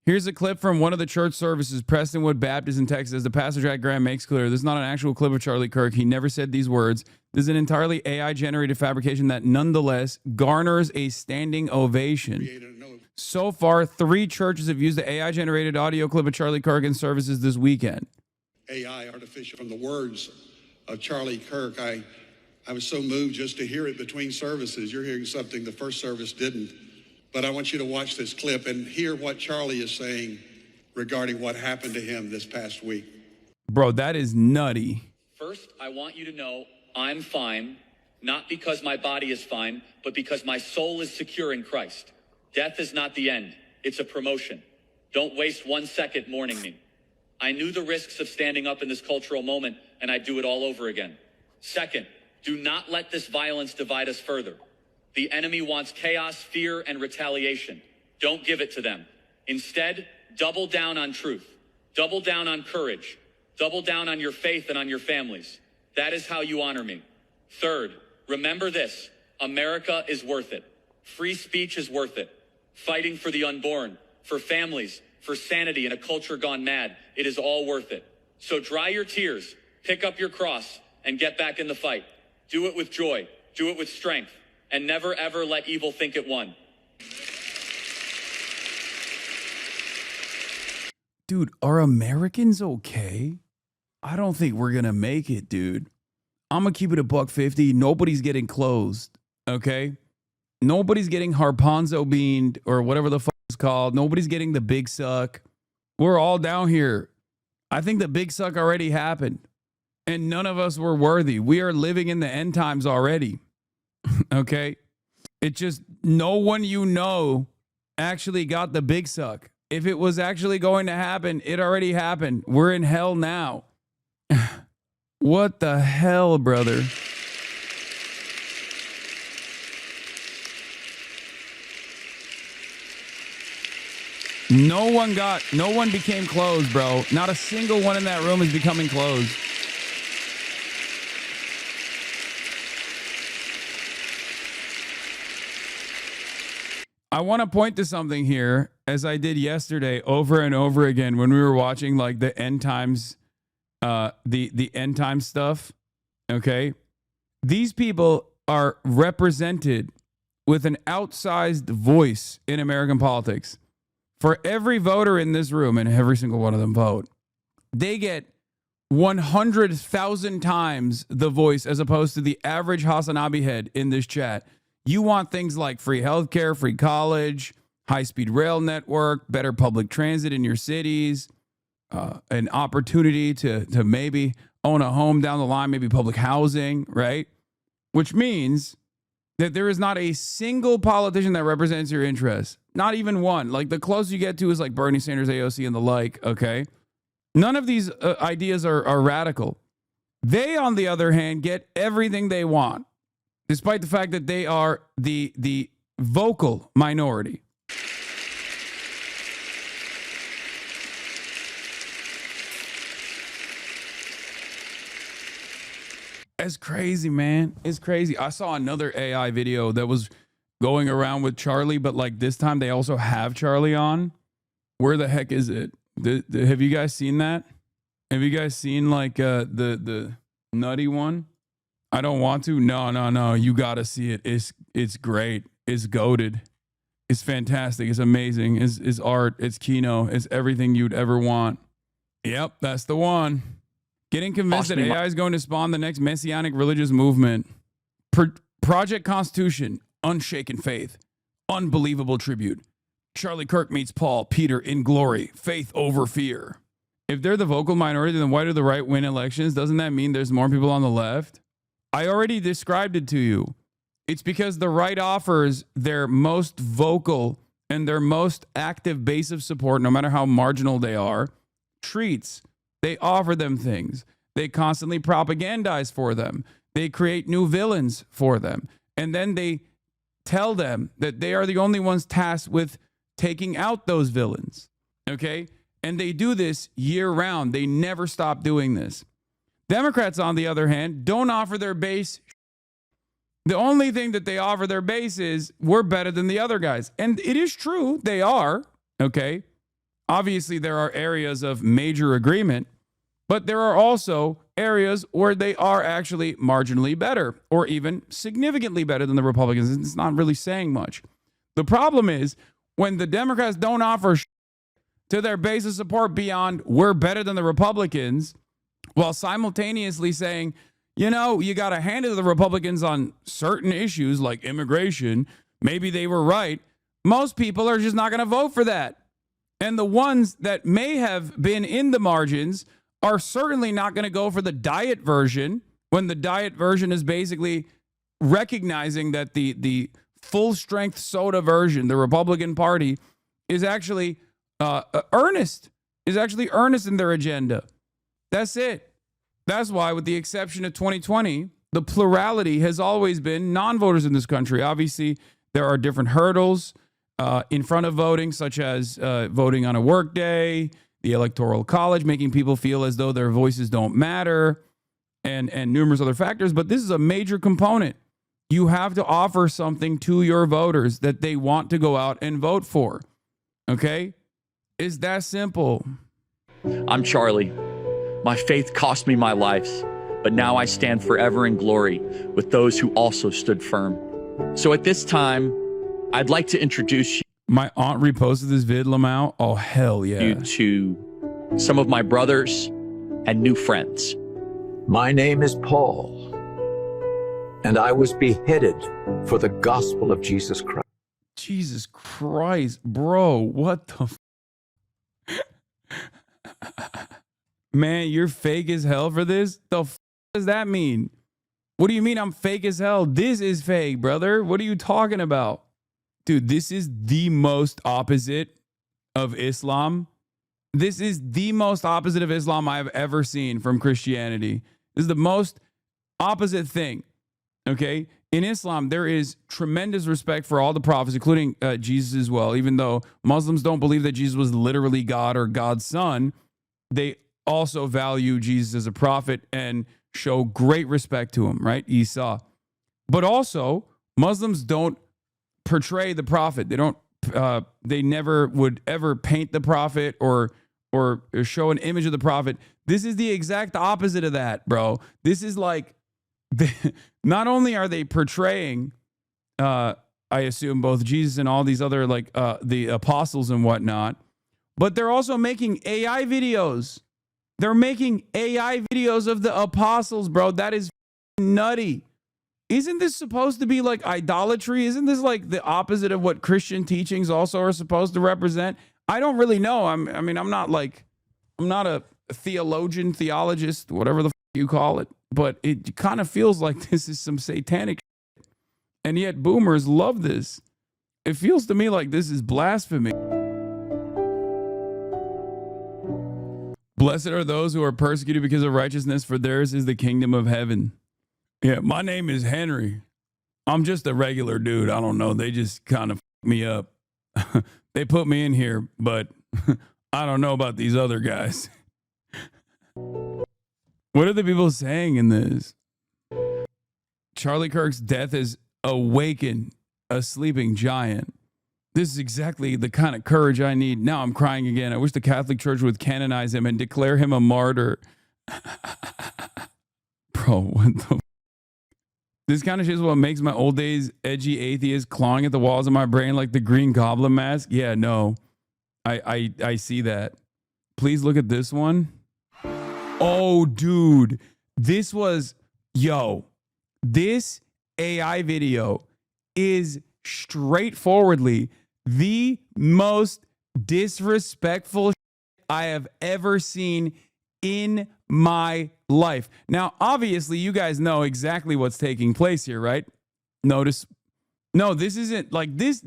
Here's a clip from one of the church services, Prestonwood Baptist in Texas. The pastor, Jack Graham, makes clear this is not an actual clip of Charlie Kirk. He never said these words. This is an entirely AI-generated fabrication that nonetheless garners a standing ovation. So far, 3 churches have used the AI-generated audio clip of Charlie Kirk in services this weekend. AI, artificial, from the words of Charlie Kirk. I was so moved just to hear it between services. You're hearing something the first service didn't. But I want you to watch this clip and hear what Charlie is saying regarding what happened to him this past week. Bro, that is nutty. First, I want you to know I'm fine, not because my body is fine, but because my soul is secure in Christ. Death is not the end. It's a promotion. Don't waste 1 second mourning me. I knew the risks of standing up in this cultural moment, and I'd do it all over again. Second, do not let this violence divide us further. The enemy wants chaos, fear, and retaliation. Don't give it to them. Instead, double down on truth. Double down on courage. Double down on your faith and on your families. That is how you honor me. Third, remember this. America is worth it. Free speech is worth it. Fighting for the unborn, for families, for sanity in a culture gone mad. It is all worth it. So dry your tears, pick up your cross, and get back in the fight. Do it with joy. Do it with strength. And never, ever let evil think it won. Dude, are Americans okay? I don't think we're going to make it, dude. I'm going to keep it $1.50. Nobody's getting closed, okay? Nobody's getting harponzo beaned or whatever the fuck it's called. Nobody's getting the big suck. We're all down here. I think the big suck already happened. And none of us were worthy. We are living in the end times already. Okay? It just, no one you know actually got the big suck. If it was actually going to happen, it already happened. We're in hell now. What the hell, brother? No one became closed, bro. Not a single one in that room is becoming closed. I want to point to something here, as I did yesterday over and over again when we were watching like the end times, the end time stuff. Okay. These people are represented with an outsized voice in American politics. For every voter in this room, and every single one of them vote, they get 100,000 times the voice as opposed to the average Hasan head in this chat. You want things like free healthcare, free college, high-speed rail network, better public transit in your cities, an opportunity to maybe own a home down the line, maybe public housing, right? Which means that there is not a single politician that represents your interests. Not even one. Like the closest you get to is like Bernie Sanders, AOC, and the like, okay? None of these ideas are radical. They, on the other hand, get everything they want, despite the fact that they are the vocal minority. It's crazy, man. It's crazy. I saw another AI video that was going around with Charlie, but like this time they also have Charlie on. Where the heck is it? Have you guys seen that? Have you guys seen like the nutty one? I don't want to. No. You gotta see it. It's great. It's goated. It's fantastic. It's amazing. It's art. It's kino. It's everything you'd ever want. Yep, that's the one. Getting convinced that AI is going to spawn the next messianic religious movement. Project Constitution, unshaken faith, unbelievable tribute. Charlie Kirk meets Paul, Peter in glory, faith over fear. If they're the vocal minority, then why do the right win elections? Doesn't that mean there's more people on the left? I already described it to you. It's because the right offers their most vocal and their most active base of support, no matter how marginal they are, treats. They offer them things. They constantly propagandize for them. They create new villains for them. And then they tell them that they are the only ones tasked with taking out those villains. Okay? And they do this year round. They never stop doing this. Democrats, on the other hand, don't offer their base. The only thing that they offer their base is we're better than the other guys. And it is true. They are. Okay? Obviously, there are areas of major agreement, but there are also areas where they are actually marginally better or even significantly better than the Republicans. It's not really saying much. The problem is when the Democrats don't offer to their base of support beyond we're better than the Republicans, while simultaneously saying, you know, you got to hand it to the Republicans on certain issues like immigration. Maybe they were right. Most people are just not going to vote for that. And the ones that may have been in the margins are certainly not going to go for the diet version, when the diet version is basically recognizing that the full strength soda version, the Republican Party, is actually earnest in their agenda. That's it. That's why, with the exception of 2020, the plurality has always been non-voters in this country. Obviously, there are different hurdles in front of voting, such as voting on a work day, the Electoral College, making people feel as though their voices don't matter, and numerous other factors. But this is a major component. You have to offer something to your voters that they want to go out and vote for. Okay? It's that simple. I'm Charlie. My faith cost me my life, but now I stand forever in glory with those who also stood firm. So at this time, I'd like to introduce you. My aunt reposted this vid, Lamau. Oh, hell yeah. To some of my brothers and new friends. My name is Paul, and I was beheaded for the gospel of Jesus Christ. Jesus Christ, bro. What the Man, you're fake as hell for this? The does that mean? What do you mean I'm fake as hell? This is fake, brother. What are you talking about? Dude, this is the most opposite of Islam. This is the most opposite of Islam I've ever seen from Christianity. This is the most opposite thing. Okay? In Islam, there is tremendous respect for all the prophets, including Jesus as well. Even though Muslims don't believe that Jesus was literally God or God's son, they also value Jesus as a prophet and show great respect to him, right? Isa. But also, Muslims don't portray the prophet. They never would ever paint the prophet or show an image of the prophet. This is the exact opposite of that, bro. This is like, not only are they portraying, I assume, both Jesus and all these other, like the apostles and whatnot, but they're also making AI videos. They're making AI videos of the apostles, bro. That is nutty. Isn't this supposed to be like idolatry? Isn't this like the opposite of what Christian teachings also are supposed to represent? I don't really know. I'm not a theologian, theologist, whatever the you call it, but it kind of feels like this is some satanic shit. And yet boomers love this. It feels to me like this is blasphemy. Blessed are those who are persecuted because of righteousness, for theirs is the kingdom of heaven. Yeah, my name is Henry. I'm just a regular dude. I don't know. They just kind of me up. They put me in here, but I don't know about these other guys. What are the people saying in this? Charlie Kirk's death has awakened a sleeping giant. This is exactly the kind of courage I need. Now I'm crying again. I wish the Catholic Church would canonize him and declare him a martyr. Bro, what the This kind of shit is what makes my old days edgy atheist clawing at the walls of my brain like the Green Goblin mask. Yeah, no. I see that. Please look at this one. Oh, dude. This AI video is straightforwardly the most disrespectful shit I have ever seen in my life. Now, obviously, you guys know exactly what's taking place here, right? Notice, no, this isn't like this,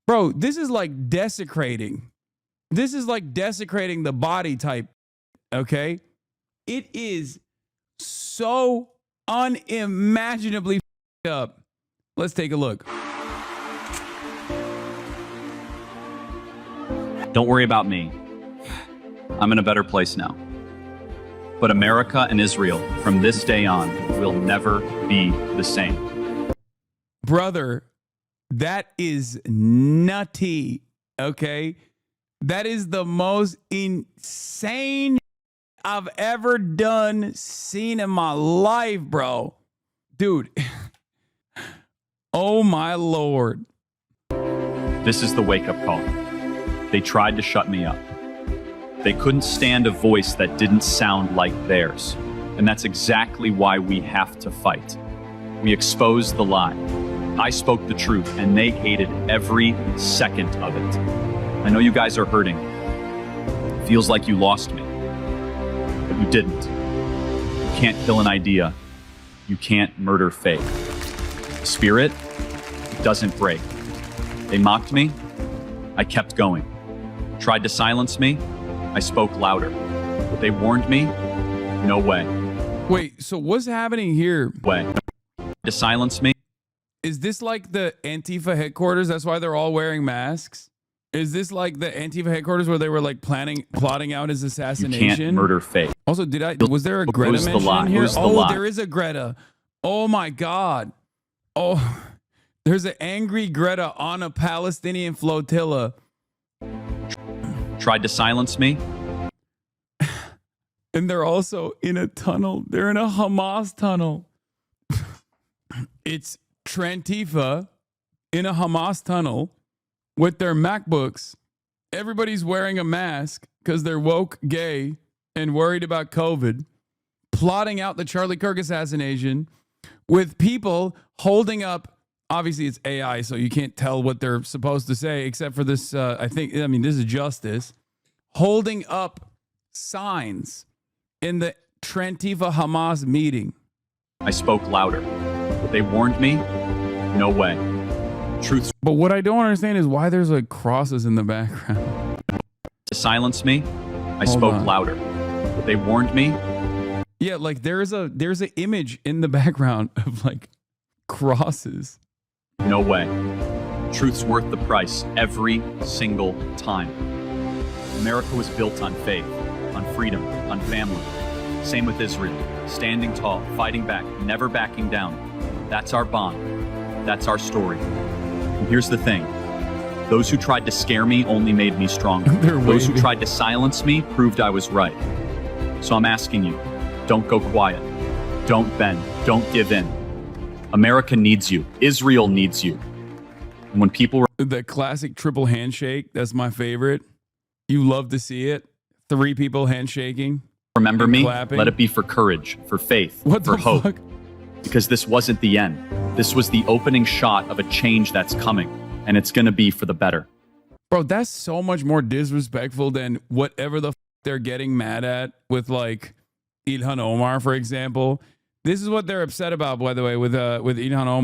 bro, this is like desecrating. This is like desecrating the body type, okay? It is so unimaginably up. Let's take a look. Don't worry about me. I'm in a better place now. But America and Israel, from this day on, will never be the same. Brother, that is nutty, okay? That is the most insane I've ever seen in my life, bro. Dude. Oh my Lord. This is the wake-up call. They tried to shut me up. They couldn't stand a voice that didn't sound like theirs. And that's exactly why we have to fight. We exposed the lie. I spoke the truth, and they hated every second of it. I know you guys are hurting. Feels like you lost me. But you didn't. You can't kill an idea. You can't murder faith. Spirit doesn't break. They mocked me. I kept going. Tried to silence me. I spoke louder. They warned me. No way. Wait, so what's happening here? Way. To silence me. Is this like the Antifa headquarters? That's why they're all wearing masks? Is this like the Antifa headquarters where they were like plotting out his You assassination? can't murder faith. Also, was there a Greta Who's the mention lie? in here? Who's the Oh, lie? there is a Greta. Oh my God. Oh, there's an angry Greta on a Palestinian flotilla. Tried to silence me. And they're also in a tunnel. They're in a Hamas tunnel. It's Trantifa in a Hamas tunnel with their MacBooks. Everybody's wearing a mask because they're woke, gay, and worried about COVID, plotting out the Charlie Kirk assassination with people holding up. Obviously, it's AI, so you can't tell what they're supposed to say, except for this. This is Justice holding up signs in the Trantifa Hamas meeting. I spoke louder. They warned me. No way. Truth But what I don't understand is why there's like crosses in the background. to silence me. I Hold spoke on. louder. They warned me. Yeah, like there's an image in the background of like crosses. No way. Truth's worth the price every single time. America was built on faith, on freedom, on family. Same with Israel. Standing tall, fighting back, never backing down. That's our bond. That's our story. And here's the thing. Those who tried to scare me only made me stronger. They're Those who waving. tried to silence me proved I was right. So I'm asking you, don't go quiet. Don't bend. Don't give in. America needs you. Israel needs you. And when people The classic triple handshake, that's my favorite. You love to see it. 3 people handshaking. remember and me, clapping. let it be for courage, for faith, What for the hope. fuck? Because this wasn't the end. This was the opening shot of a change that's coming, and it's going to be for the better. Bro, that's so much more disrespectful than whatever the they're getting mad at with like Ilhan Omar, for example. This is what they're upset about, by the way, with Ilhan Omar.